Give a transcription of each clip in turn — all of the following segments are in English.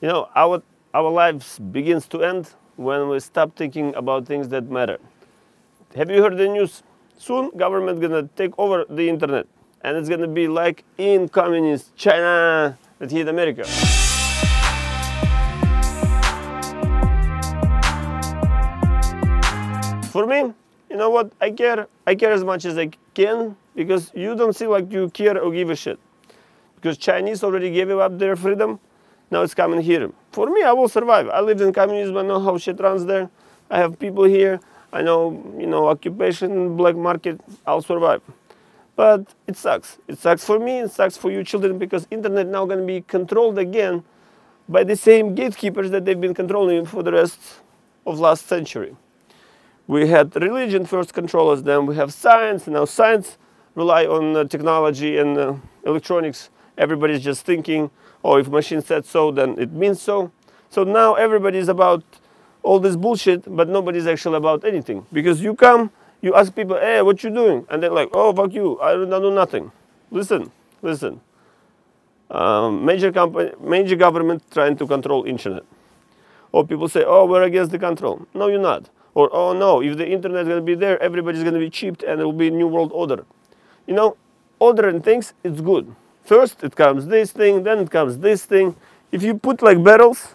You know, our lives begins to end when we stop thinking about things that matter. Have you heard the news? Soon government gonna take over the internet, and it's gonna be like in communist China that hit America. For me, you know what? I care as much as I can, because you don't seem like you care or give a shit. Because Chinese already gave up their freedom, now it's coming here. For me, I will survive. I lived in communism, I know how shit runs there. I have people here, I know, occupation, black market, I'll survive. But it sucks. It sucks for me, it sucks for you children, because internet now gonna be controlled again by the same gatekeepers that they've been controlling for the rest of last century. We had religion first control us, then we have science, and now science rely on technology and electronics. Everybody's just thinking, oh, if machine said so, then it means so. So now everybody's about all this bullshit, but nobody's actually about anything. Because you come, you ask people, hey, what you doing? And they're like, oh, fuck you, I don't do nothing. Listen. Major government trying to control internet. Or people say, oh, we're against the control. No, you're not. Or, oh no, if the internet is going to be there, everybody's going to be cheap and it will be a new world order. You know, ordering things, it's good. First it comes this thing, then it comes this thing. If you put like barrels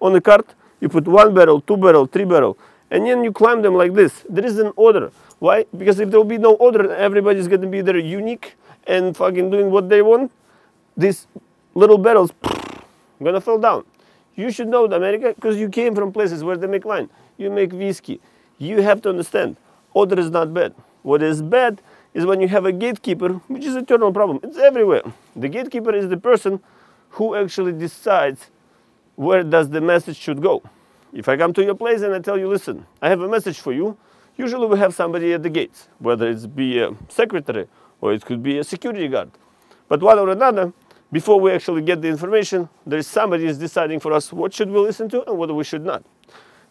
on the cart, you put 1 barrel, 2 barrel, 3 barrel, and then you climb them like this. There is an order. Why? Because if there will be no order, everybody's going to be there unique and fucking doing what they want. These little barrels going to fall down. You should know, America, because you came from places where they make wine. You make whiskey. You have to understand, order is not bad. What is bad is when you have a gatekeeper, which is an eternal problem. It's everywhere. The gatekeeper is the person who actually decides where does the message should go. If I come to your place and I tell you, listen, I have a message for you, usually we have somebody at the gates, whether it's be a secretary or it could be a security guard. But one or another, before we actually get the information, there is somebody who is deciding for us what should we listen to and what we should not.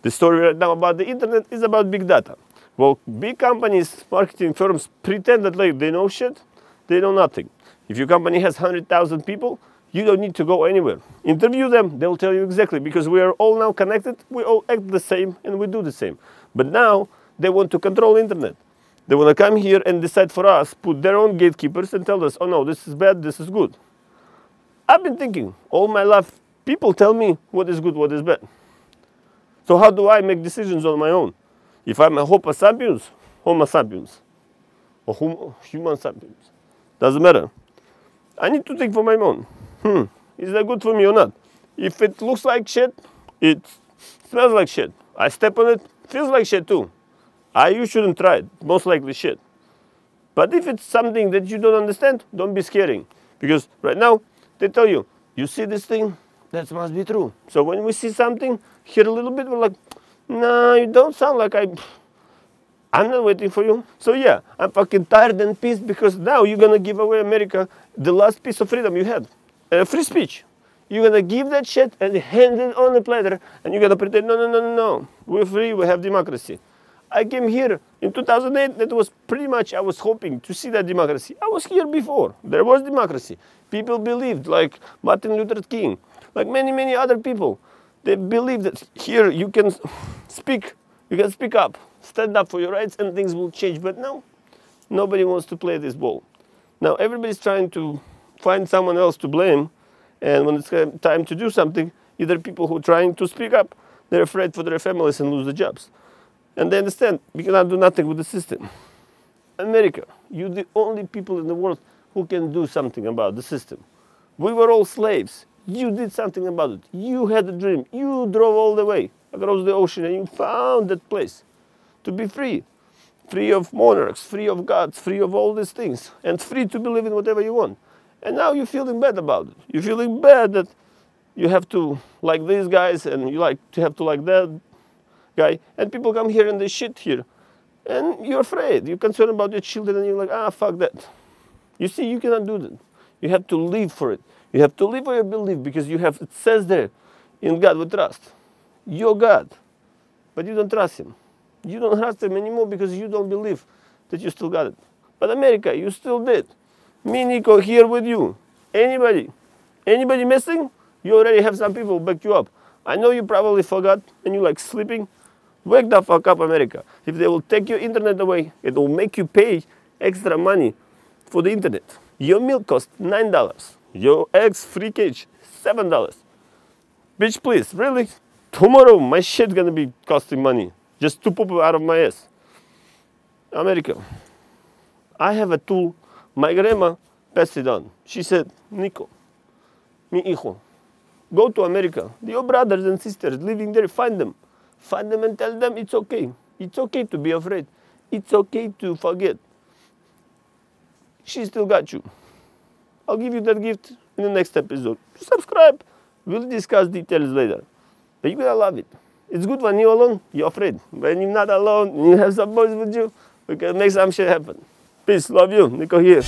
The story right now about the internet is about big data. Well, big companies, marketing firms pretend that like they know shit, they know nothing. If your company has 100,000 people, you don't need to go anywhere. Interview them, they'll tell you exactly, because we are all now connected, we all act the same and we do the same. But now they want to control the internet. They want to come here and decide for us, put their own gatekeepers and tell us, oh no, this is bad, this is good. I've been thinking all my life, people tell me what is good, what is bad. So how do I make decisions on my own? If I'm a Homo sapiens, or human sapiens, doesn't matter. I need to think for my own. Is that good for me or not? If it looks like shit, it smells like shit. I step on it, feels like shit too. You shouldn't try it, most likely shit. But if it's something that you don't understand, don't be scaring. Because right now, they tell you, you see this thing? That must be true. So when we see something, hear a little bit, we're like, no, you don't sound like I'm not waiting for you. So yeah, I'm fucking tired and pissed because now you're gonna give away America the last piece of freedom you had. Free speech. You're gonna give that shit and hand it on the platter and you're gonna pretend, no. We're free, we have democracy. I came here in 2008, that was pretty much, I was hoping to see that democracy. I was here before, there was democracy. People believed, like Martin Luther King, like many other people. They believe that here you can speak up, stand up for your rights and things will change. But no, nobody wants to play this ball. Now everybody's trying to find someone else to blame, and when it's time to do something, either people who are trying to speak up, they're afraid for their families and lose their jobs. And they understand, we cannot do nothing with the system. America, you're the only people in the world who can do something about the system. We were all slaves. You did something about it. You had a dream. You drove all the way across the ocean and you found that place to be free. Free of monarchs, free of gods, free of all these things, and free to believe in whatever you want. And now you're feeling bad about it. You're feeling bad that you have to like these guys and you have to like that guy. And people come here and they shit here. And you're afraid. You're concerned about your children and you're like, fuck that. You see, you cannot do that. You have to live for it. You have to live for your belief because it says there, in God we trust. Your God. But you don't trust him. You don't trust him anymore because you don't believe that you still got it. But America, you still did. Me, Nico, here with you. Anybody missing? You already have some people who back you up. I know you probably forgot and you like sleeping. Wake the fuck up, America. If they will take your internet away, it will make you pay extra money for the internet. Your milk costs $9. Your eggs, free cage, $7. Bitch, please, really? Tomorrow, my shit gonna be costing money just to poop out of my ass. America, I have a tool. My grandma passed it on. She said, Nico, mi hijo, go to America. Your brothers and sisters living there, find them. Find them and tell them it's okay. It's okay to be afraid. It's okay to forget. She still got you. I'll give you that gift in the next episode. Subscribe. We'll discuss details later. But you're gonna love it. It's good when you're alone, you're afraid. When you're not alone, you have some boys with you, we can make some shit happen. Peace, love you, Nico here.